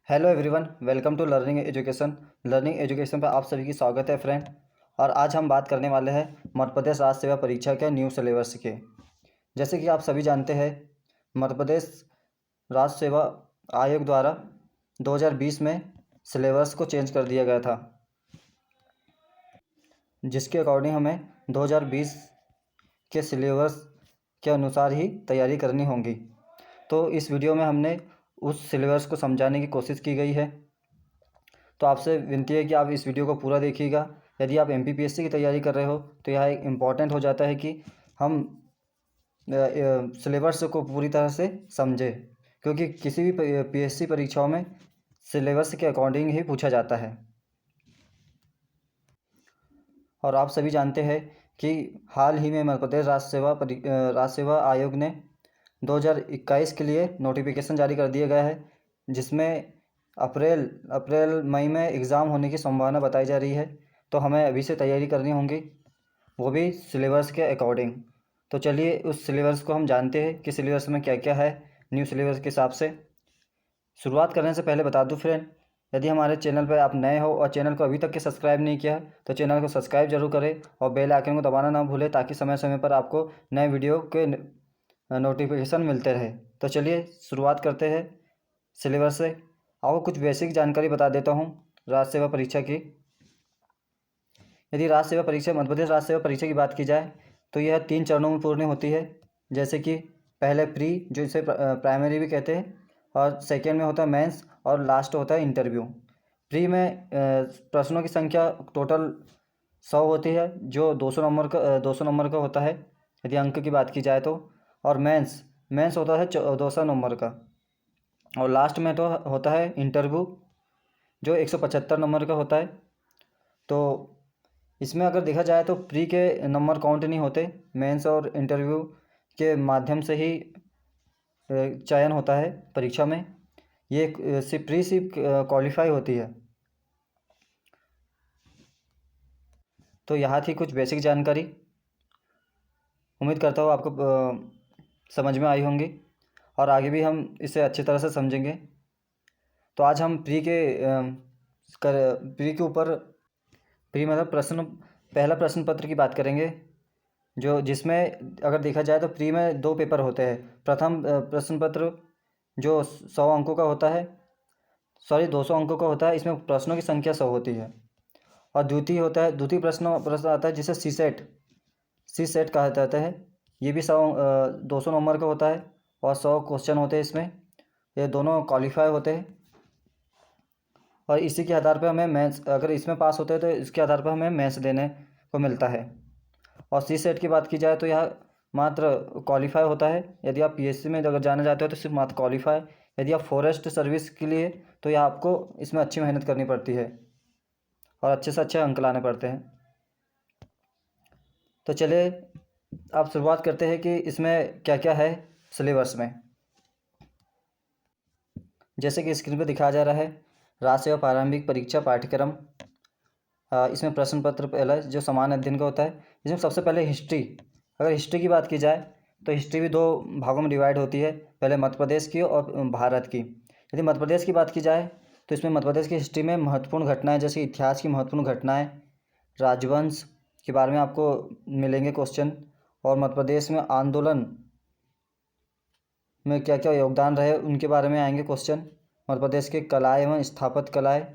Hello everyone, welcome to learning education पर आप सभी की स्वागत है फ्रेंड। और आज हम बात करने वाले हैं मध्य प्रदेश राज्य सेवा परीक्षा के न्यू सिलेबस के। जैसे कि आप सभी जानते हैं, मध्य प्रदेश राज्य सेवा आयोग द्वारा 2020 में सिलेबस को चेंज कर दिया गया था, जिसके अकॉर्डिंग हमें 2020 के सिलेबस के अनुसार ही तैयारी करनी होगी। तो इस वीडियो में हमने उस सिलेबस को समझाने की कोशिश की गई है। तो आपसे विनती है कि आप इस वीडियो को पूरा देखिएगा। यदि आप एमपीपीएससी की तैयारी कर रहे हो तो यह एक इम्पॉर्टेंट हो जाता है कि हम सिलेबस को पूरी तरह से समझें, क्योंकि किसी भी पीएससी परीक्षाओं में सिलेबस के अकॉर्डिंग ही पूछा जाता है। और आप सभी जानते हैं कि हाल ही में मध्य प्रदेश राज्य सेवा आयोग ने 2021 के लिए नोटिफिकेशन जारी कर दिया गया है, जिसमें अप्रैल मई में एग्ज़ाम होने की संभावना बताई जा रही है। तो हमें अभी से तैयारी करनी होगी, वो भी सिलेबस के अकॉर्डिंग। तो चलिए उस सिलेबस को हम जानते हैं कि सिलेबस में क्या क्या है न्यू सिलेबस के हिसाब से। शुरुआत करने से पहले बता दूं फ्रेंड, यदि हमारे चैनल पर आप नए हो और चैनल को अभी तक के सब्सक्राइब नहीं किया तो चैनल को सब्सक्राइब जरूर करें और बेल आइकन को दबाना ना भूलें, ताकि समय समय पर आपको नए वीडियो के नोटिफिकेशन मिलते रहे। तो चलिए शुरुआत करते हैं सिलेबस से। आपको कुछ बेसिक जानकारी बता देता हूँ राज्य सेवा परीक्षा की। यदि राज्य सेवा परीक्षा मध्य प्रदेश राज्य सेवा परीक्षा की बात की जाए तो यह 3 चरणों में पूर्ण होती है। जैसे कि पहले प्री, जो इसे प्राइमरी भी कहते हैं, और सेकेंड में होता है मेंस, और लास्ट होता है इंटरव्यू। प्री में प्रश्नों की संख्या टोटल 100 होती है, जो 200 नंबर का होता है यदि अंक की बात की जाए तो। और मेंस होता है 200 नंबर का। और लास्ट में तो होता है इंटरव्यू, जो 175 नंबर का होता है। तो इसमें अगर देखा जाए तो प्री के नंबर काउंट नहीं होते, मेंस और इंटरव्यू के माध्यम से ही चयन होता है परीक्षा में। ये सिर्फ प्री सिर्फ क्वालिफाई होती है। तो यहाँ थी कुछ बेसिक जानकारी। उम्मीद करता हूँ आपको समझ में आई होंगी और आगे भी हम इसे अच्छी तरह से समझेंगे। तो आज हम प्री के ऊपर मतलब पहला प्रश्न पत्र की बात करेंगे, जिसमें अगर देखा जाए तो प्री में 2 पेपर होते हैं। प्रथम प्रश्न पत्र जो 100 अंकों का होता है, 200 अंकों का होता है। इसमें प्रश्नों की संख्या 100 होती है। और द्वितीय प्रश्न आता है जिसे सी सेट कहा जाता है। ये भी 200 नंबर का होता है और 100 क्वेश्चन होते हैं इसमें। ये दोनों क्वालिफाई होते हैं और इसी के आधार पर हमें मैथ्स, अगर इसमें पास होते हैं तो इसके आधार पर हमें मैथ्स देने को मिलता है। और सी सेट की बात की जाए तो यह मात्र क्वालिफाई होता है। यदि आप पीएससी में अगर जाना चाहते हो तो सिर्फ मात्र क्वालिफाई। यदि आप फॉरेस्ट सर्विस के लिए तो यह आपको इसमें अच्छी मेहनत करनी पड़ती है और अच्छे से अच्छे अंक लाने पड़ते हैं। तो चलिए आप शुरुआत करते हैं कि इसमें क्या क्या है सिलेबस में। जैसे कि स्क्रीन पर दिखाया जा रहा है, राज्य सेवा प्रारंभिक परीक्षा पाठ्यक्रम। इसमें प्रश्न पत्र पहला जो सामान्य अध्ययन का होता है, इसमें सबसे पहले हिस्ट्री। अगर हिस्ट्री की बात की जाए तो हिस्ट्री भी 2 भागों में डिवाइड होती है, पहले मध्य प्रदेश की और भारत की। यदि मध्य प्रदेश की बात की जाए तो इसमें मध्य प्रदेश की हिस्ट्री में महत्वपूर्ण घटनाएं, जैसे इतिहास की महत्वपूर्ण घटनाएं, राजवंश के बारे में आपको मिलेंगे क्वेश्चन। और मध्य प्रदेश में आंदोलन में क्या क्या योगदान रहे उनके बारे में आएंगे क्वेश्चन। मध्य प्रदेश के कलाएँ एवं स्थापत्य कलाएँ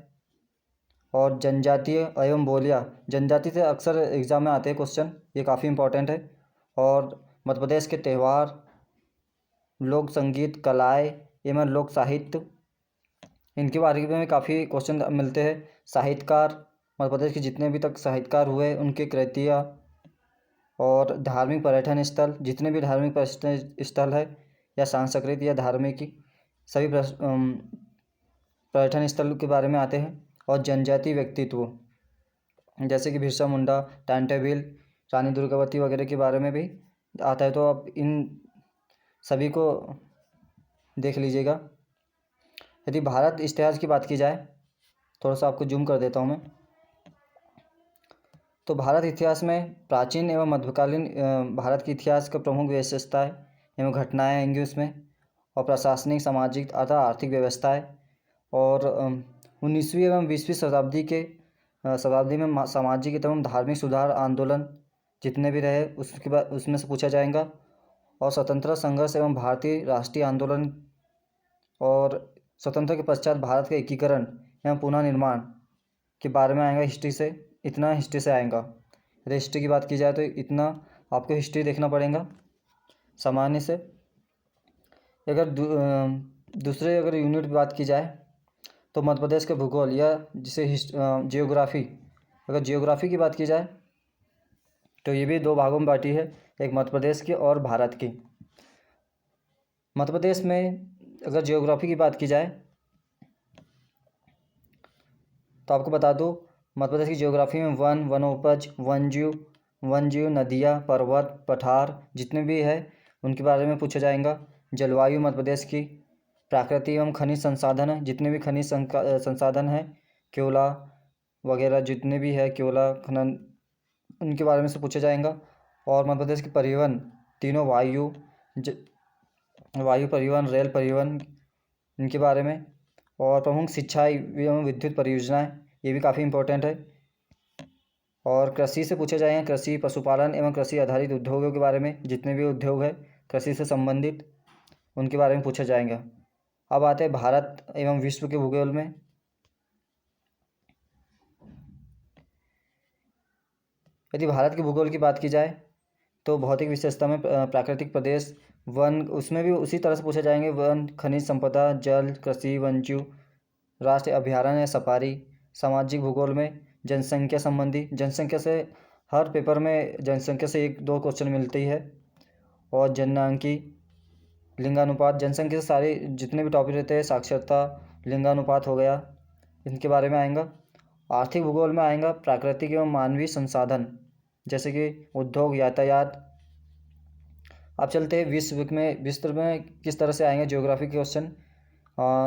और जनजातीय एवं बोलियाँ। जनजाति से अक्सर एग्ज़ाम में आते हैं क्वेश्चन, ये काफ़ी इंपॉर्टेंट है। और मध्य प्रदेश के त्यौहार, लोक संगीत, कलाएँ एवं लोक साहित्य, इनके बारे में काफ़ी क्वेश्चन मिलते हैं। साहित्यकार, मध्य प्रदेश के जितने भी तक साहित्यकार हुए उनकी कृतियाँ, और धार्मिक पर्यटन स्थल, जितने भी धार्मिक पर्यटन स्थल है या सांस्कृतिक या धार्मिक की सभी पर्यटन स्थल के बारे में आते हैं। और जनजातीय व्यक्तित्व, जैसे कि बिरसा मुंडा, टाइम टेबिल, रानी दुर्गावती वगैरह के बारे में भी आता है। तो आप इन सभी को देख लीजिएगा। यदि भारत इतिहास की बात की जाए, थोड़ा सा आपको जूम कर देता हूँ मैं, तो भारत इतिहास में प्राचीन एवं मध्यकालीन भारत के इतिहास का प्रमुख विशेषताएं एवं घटनाएं आएंगी उसमें। और प्रशासनिक, सामाजिक अथवा आर्थिक व्यवस्थाएं, और 19वीं एवं 20वीं शताब्दी में सामाजिक एवं धार्मिक सुधार आंदोलन जितने भी रहे उसके बाद उसमें से पूछा जाएगा। और स्वतंत्रता संघर्ष एवं भारतीय राष्ट्रीय आंदोलन और स्वतंत्रता के पश्चात भारत के एकीकरण एवं पुनः निर्माण के बारे में आएगा हिस्ट्री से। इतना हिस्ट्री से आएगा। यदि हिस्ट्री की बात की जाए तो इतना आपको हिस्ट्री देखना पड़ेगा सामान्य से। अगर दूसरे अगर यूनिट की बात की जाए तो मध्य प्रदेश के भूगोल या जिसे जियोग्राफी, अगर जियोग्राफी की बात की जाए तो ये भी दो भागों में बांटी है, एक मध्य प्रदेश की और भारत की। मध्य प्रदेश में अगर जियोग्राफी की बात की जाए तो आपको बता दूं मध्य प्रदेश की जियोग्राफी में वनोपज, वन्यजीव, नदियाँ, पर्वत, पठार जितने भी है उनके बारे में पूछा जाएगा। जलवायु मध्य प्रदेश की, प्राकृतिक एवं खनिज संसाधन जितने भी खनिज संसाधन हैं, कोयला वगैरह जितने भी है, कोयला खनन, उनके बारे में से पूछा जाएगा। और मध्य प्रदेश की परिवहन तीनों वायु परिवहन, रेल परिवहन, इनके बारे में। और प्रमुख शिक्षा एवं विद्युत परियोजनाएं, ये भी काफ़ी इम्पोर्टेंट है। और कृषि से पूछे जाएंगे, कृषि, पशुपालन एवं कृषि आधारित उद्योगों के बारे में, जितने भी उद्योग है कृषि से संबंधित उनके बारे में पूछा जाएगा। अब आते हैं भारत एवं विश्व के भूगोल में। यदि भारत के भूगोल की बात की जाए तो भौतिक विशेषता में प्राकृतिक प्रदेश, वन, उसमें भी उसी तरह से पूछे जाएंगे, वन, खनिज संपदा, जल, कृषि, वन्यजीव, राष्ट्रीय अभयारण्य, सफारी। सामाजिक भूगोल में जनसंख्या संबंधी, जनसंख्या से हर पेपर में जनसंख्या से 1-2 क्वेश्चन मिलती है। और जननांकी, लिंगानुपात, जनसंख्या से सारे जितने भी टॉपिक रहते हैं, साक्षरता, लिंगानुपात हो गया, इनके बारे में आएगा। आर्थिक भूगोल में आएगा प्राकृतिक एवं मानवीय संसाधन, जैसे कि उद्योग, यातायात। अब चलते हैं विश्व में किस तरह से आएंगे ज्योग्राफी के क्वेश्चन।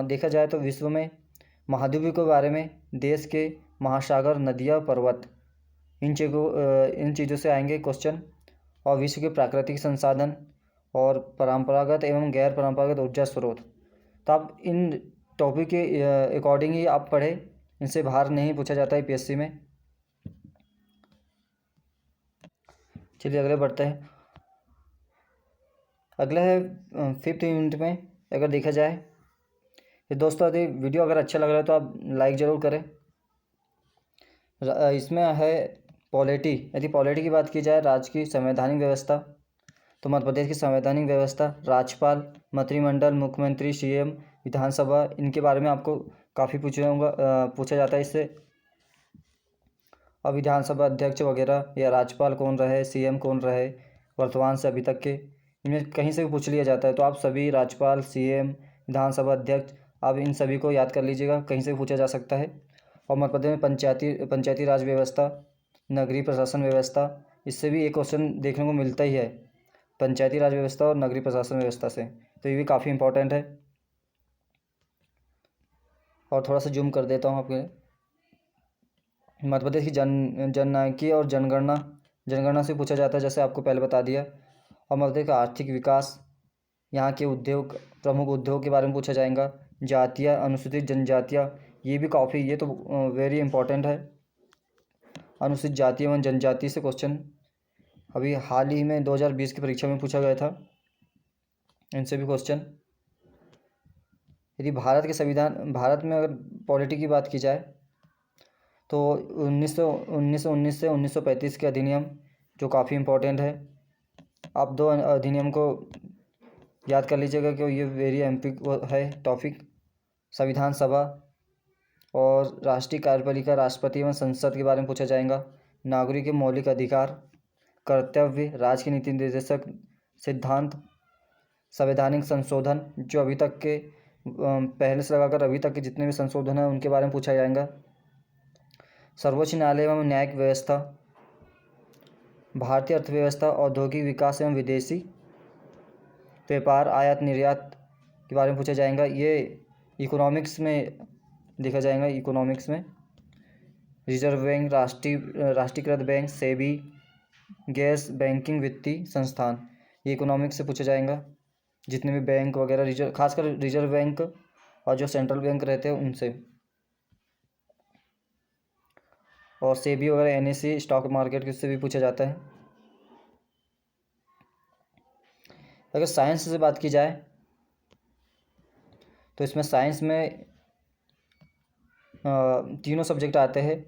देखा जाए तो विश्व में महाद्वीपों के बारे में, देश के महासागर, नदियाँ, पर्वत, इन चीज़ों से आएंगे क्वेश्चन। और विश्व के प्राकृतिक संसाधन और परंपरागत एवं गैर परंपरागत ऊर्जा स्रोत। तो आप इन टॉपिक के अकॉर्डिंग ही आप पढ़े, इनसे बाहर नहीं पूछा जाता है पीएससी में। चलिए अगले बढ़ते हैं। अगला है 5th यूनिट में। अगर देखा जाए तो दोस्तों यदि वीडियो अगर अच्छा लग रहा है तो आप लाइक ज़रूर करें। इसमें है पॉलिटी। यदि पॉलिटी की बात की जाए, राज्य की संवैधानिक व्यवस्था, तो मध्य प्रदेश की संवैधानिक व्यवस्था, राज्यपाल, मंत्रिमंडल, मुख्यमंत्री, सीएम, विधानसभा, इनके बारे में आपको काफ़ी पूछा जाता है इससे। अब विधानसभा अध्यक्ष वगैरह या राज्यपाल कौन रहे, सीएम कौन रहे वर्तमान से अभी तक के, इनमें कहीं से भी पूछ लिया जाता है। तो आप सभी राज्यपाल, सीएम, विधानसभा अध्यक्ष, आप इन सभी को याद कर लीजिएगा, कहीं से भी पूछा जा सकता है। और मध्य प्रदेश में पंचायती राज व्यवस्था, नगरीय प्रशासन व्यवस्था, इससे भी एक क्वेश्चन देखने को मिलता ही है, पंचायती राज व्यवस्था और नगरीय प्रशासन व्यवस्था से। तो ये भी काफ़ी इंपॉर्टेंट है। और थोड़ा सा जूम कर देता हूँ आपके। मध्य प्रदेश की जननांकी और जनगणना से पूछा जाता है, जैसे आपको पहले बता दिया। और मध्य प्रदेश का आर्थिक विकास, यहाँ के उद्योग, प्रमुख उद्योग के बारे में पूछा जाएगा। जातियाँ, अनुसूचित जनजातियाँ, ये भी काफ़ी, ये तो वेरी इंपॉर्टेंट है। अनुसूचित जाति एवं जनजाति से क्वेश्चन अभी हाल ही में 2020 की परीक्षा में पूछा गया था, इनसे भी क्वेश्चन। यदि भारत में अगर पॉलिटी की बात की जाए तो 1919 से 1935 के अधिनियम जो काफ़ी इम्पोर्टेंट है। आप 2 अधिनियम को याद कर लीजिएगा कि ये वेरी एम्पिक है टॉपिक। संविधान सभा और राष्ट्रीय कार्यपालिका, राष्ट्रपति एवं संसद के बारे में पूछा जाएगा। नागरिक के मौलिक अधिकार, कर्तव्य, राज्य के नीति निर्देशक सिद्धांत, संवैधानिक संशोधन, जो अभी तक के पहले से लगाकर अभी तक के जितने भी संशोधन हैं उनके बारे में पूछा जाएगा। सर्वोच्च न्यायालय एवं न्यायिक व्यवस्था, भारतीय अर्थव्यवस्था, औद्योगिक विकास एवं विदेशी व्यापार, आयात निर्यात के बारे में पूछा जाएगा। ये इकोनॉमिक्स में देखा जाएगा। इकोनॉमिक्स में रिजर्व बैंक, राष्ट्रीयकृत बैंक, सेबी, गैस बैंकिंग वित्तीय संस्थान, ये इकोनॉमिक्स से पूछा जाएगा। जितने भी बैंक वगैरह, खासकर रिजर्व बैंक और जो सेंट्रल बैंक रहते हैं उनसे, और सेबी वगैरह NSE स्टॉक मार्केट से भी पूछा जाता है। अगर साइंस से बात की जाए तो इसमें साइंस में तीनों सब्जेक्ट आते हैं,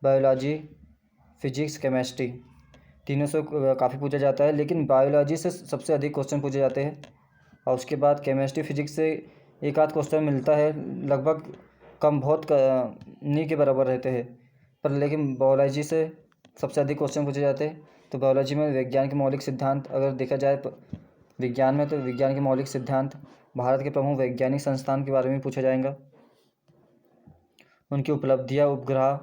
बायोलॉजी, फिजिक्स, केमिस्ट्री। तीनों से काफ़ी पूछा जाता है, लेकिन बायोलॉजी से सबसे अधिक क्वेश्चन पूछे जाते हैं, और उसके बाद केमिस्ट्री, फिजिक्स से एक आध क्वेश्चन मिलता है, लगभग कम बहुत नहीं के बराबर रहते हैं, पर लेकिन बायोलॉजी से सबसे अधिक क्वेश्चन पूछे जाते हैं। तो बायोलॉजी में विज्ञान के मौलिक सिद्धांत अगर देखा जाए विज्ञान में, तो विज्ञान के मौलिक सिद्धांत, भारत के प्रमुख वैज्ञानिक संस्थान के बारे में पूछा जाएगा, उनकी उपलब्धियां, उपग्रह,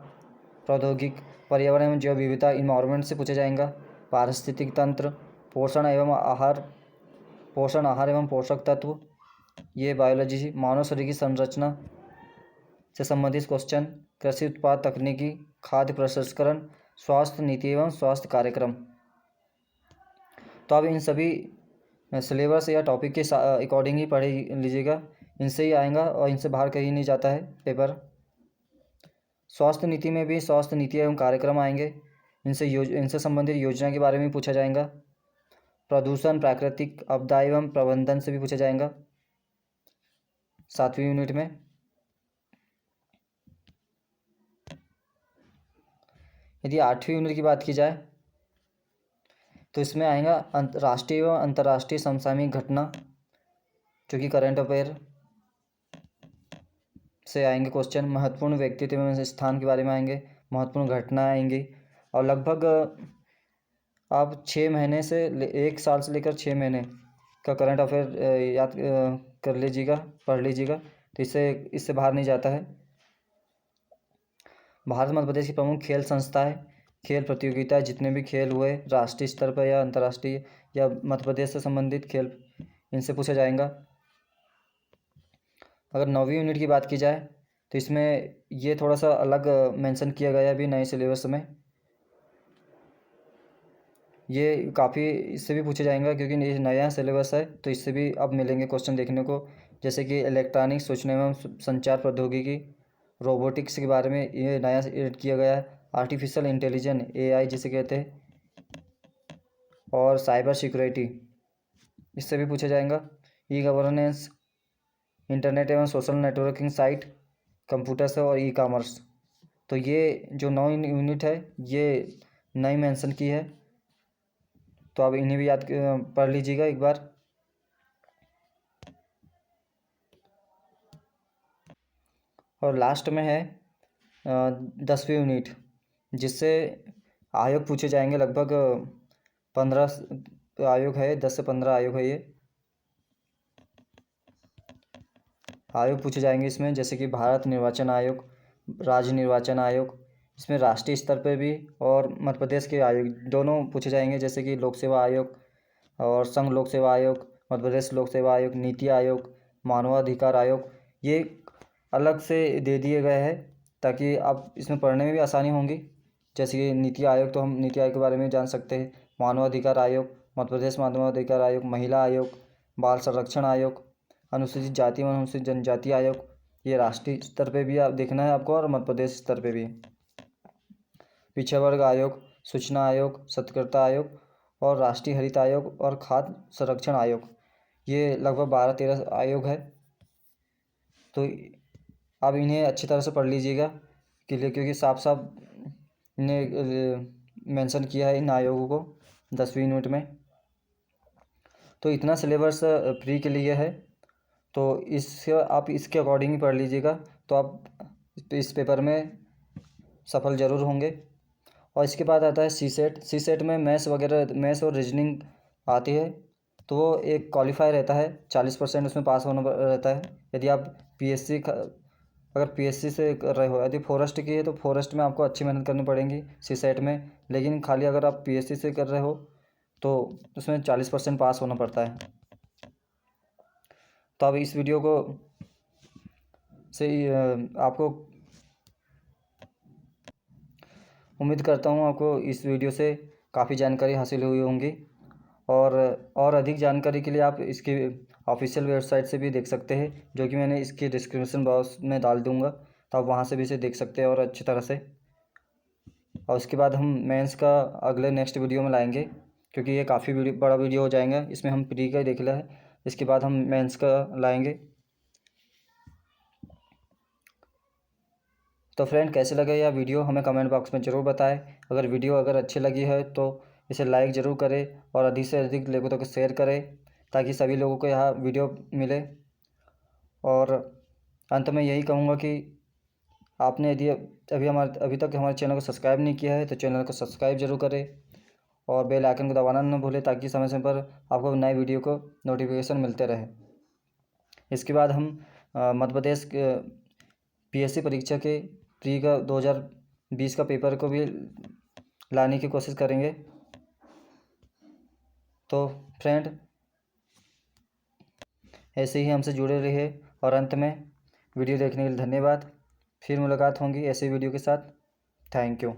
प्रौद्योगिक, पर्यावरण एवं जैव विविधता, इन्वायरमेंट से पूछा जाएगा, पारिस्थितिक तंत्र, पोषण आहार एवं पोषक तत्व, ये बायोलॉजी। मानव शरीर की संरचना से संबंधित क्वेश्चन, कृषि उत्पाद तकनीकी, खाद्य प्रसंस्करण, स्वास्थ्य नीति एवं स्वास्थ्य कार्यक्रम। तो आप इन सभी सिलेबस या टॉपिक के अकॉर्डिंग ही पढ़ लीजिएगा, इनसे ही आएगा और इनसे बाहर कहीं नहीं जाता है पेपर। स्वास्थ्य नीति में भी स्वास्थ्य नीति एवं कार्यक्रम आएंगे, इनसे संबंधित योजना के बारे में पूछा जाएगा। प्रदूषण, प्राकृतिक आपदा एवं प्रबंधन से भी पूछा जाएगा 7वीं यूनिट में। यदि 8वीं यूनिट की बात की जाए तो इसमें आएगा राष्ट्रीय एवं अंतर्राष्ट्रीय समसामयिक घटना, जो कि करंट अफेयर से आएंगे क्वेश्चन। महत्वपूर्ण व्यक्तित्व एवं स्थान के बारे में आएंगे, महत्वपूर्ण घटना आएंगी, और लगभग आप 6 महीने से 1 साल से लेकर 6 महीने का करंट अफेयर याद कर लीजिएगा, पढ़ लीजिएगा, तो इससे बाहर नहीं जाता है। भारत मध्य प्रदेश की प्रमुख खेल संस्थाएं, खेल प्रतियोगिता, जितने भी खेल हुए राष्ट्रीय स्तर पर या अंतर्राष्ट्रीय या मध्य प्रदेश से संबंधित खेल, इनसे पूछा जाएगा। अगर 9वीं यूनिट की बात की जाए तो इसमें ये थोड़ा सा अलग मेंशन किया गया है अभी नए सिलेबस में, ये काफ़ी इससे भी पूछे जाएंगे क्योंकि ये नया सिलेबस है, तो इससे भी अब मिलेंगे क्वेश्चन देखने को, जैसे कि इलेक्ट्रॉनिक, सूचना एवं संचार प्रौद्योगिकी, रोबोटिक्स के बारे में ये नया एड किया गया है, आर्टिफिशियल इंटेलिजेंस AI जिसे कहते हैं, और साइबर सिक्योरिटी, इससे भी पूछा जाएगा। गवर्नेंस, इंटरनेट एवं सोशल नेटवर्किंग साइट, कंप्यूटर्स और कॉमर्स। तो ये जो 9 यूनिट है ये नई मेंशन की है, तो आप इन्हें भी याद पढ़ लीजिएगा एक बार। और लास्ट में है 10वीं यूनिट, जिससे आयोग पूछे जाएंगे, लगभग 15 आयोग है, 10 से 15 आयोग है, ये आयोग पूछे जाएंगे इसमें, जैसे कि भारत निर्वाचन आयोग, राज्य निर्वाचन आयोग, इसमें राष्ट्रीय स्तर पर भी और मध्य प्रदेश के आयोग दोनों पूछे जाएंगे, जैसे कि लोक सेवा आयोग और संघ लोक सेवा आयोग, मध्य प्रदेश लोक सेवा आयोग, नीति आयोग, मानवाधिकार आयोग, ये अलग से दे दिए गए हैं ताकि आप इसमें पढ़ने में भी आसानी होंगी। जैसे कि नीति आयोग, तो हम नीति आयोग के बारे में जान सकते हैं, मानवाधिकार आयोग, मध्य प्रदेश मानवाधिकार आयोग, महिला आयोग, बाल संरक्षण आयोग, अनुसूचित जाति एवं अनुसूचित जनजाति आयोग, ये राष्ट्रीय स्तर पे भी आप देखना है आपको और मध्य प्रदेश स्तर पे भी। पिछड़ा वर्ग आयोग, सूचना आयोग, सत्कर्ता आयोग और राष्ट्रीय हरित आयोग और खाद्य संरक्षण आयोग, ये लगभग 12-13 आयोग है, तो आप इन्हें अच्छी तरह से पढ़ लीजिएगा क्योंकि साफ साफ इन्हें मेंशन किया है इन आयोगों को 10वीं यूनिट में। तो इतना सिलेबस प्री के लिए है, तो आप इसके अकॉर्डिंग ही पढ़ लीजिएगा, तो आप इस पेपर में सफल ज़रूर होंगे। और इसके बाद आता है सी सेट में मैथ्स और रीजनिंग आती है, तो वो एक क्वालिफाई रहता है, 40% उसमें पास होना रहता है। यदि आप अगर PSC से कर रहे हो, यदि फॉरेस्ट की है तो फॉरेस्ट में आपको अच्छी मेहनत करनी पड़ेगी सी सेट में, लेकिन खाली अगर आप PSC से कर रहे हो तो उसमें 40% पास होना पड़ता है। तो अब इस वीडियो को से आपको उम्मीद करता हूँ आपको इस वीडियो से काफ़ी जानकारी हासिल हुई होंगी, और अधिक जानकारी के लिए आप इसकी ऑफिशियल वेबसाइट से भी देख सकते हैं, जो कि मैंने इसकी डिस्क्रिप्शन बॉक्स में डाल दूँगा, तो आप वहाँ से भी इसे देख सकते हैं और अच्छी तरह से। और उसके बाद हम मेंस का अगले नेक्स्ट वीडियो में लाएंगे, क्योंकि ये काफ़ी बड़ा वीडियो हो जाएगा, इसमें हम प्री का ही देख लिया है। इसके बाद हम मेंस का लाएंगे। तो फ्रेंड, कैसे लगा यह वीडियो हमें कमेंट बॉक्स में ज़रूर बताएं। अगर वीडियो अच्छी लगी है तो इसे लाइक ज़रूर करें और अधिक से अधिक लोगों तक शेयर करें, ताकि सभी लोगों को यह वीडियो मिले। और अंत में यही कहूँगा कि आपने यदि अभी तक हमारे चैनल को सब्सक्राइब नहीं किया है तो चैनल को सब्सक्राइब जरूर करें और बेल आइकन को दबाना न भूलें, ताकि समय समय पर आपको नए वीडियो को नोटिफिकेशन मिलते रहे। इसके बाद हम मध्य प्रदेश पीएससी परीक्षा के प्री का 2020 का पेपर को भी लाने की कोशिश करेंगे। तो फ्रेंड, ऐसे ही हमसे जुड़े रहिए और अंत में वीडियो देखने के लिए धन्यवाद। फिर मुलाकात होंगी ऐसे वीडियो के साथ। Thank you.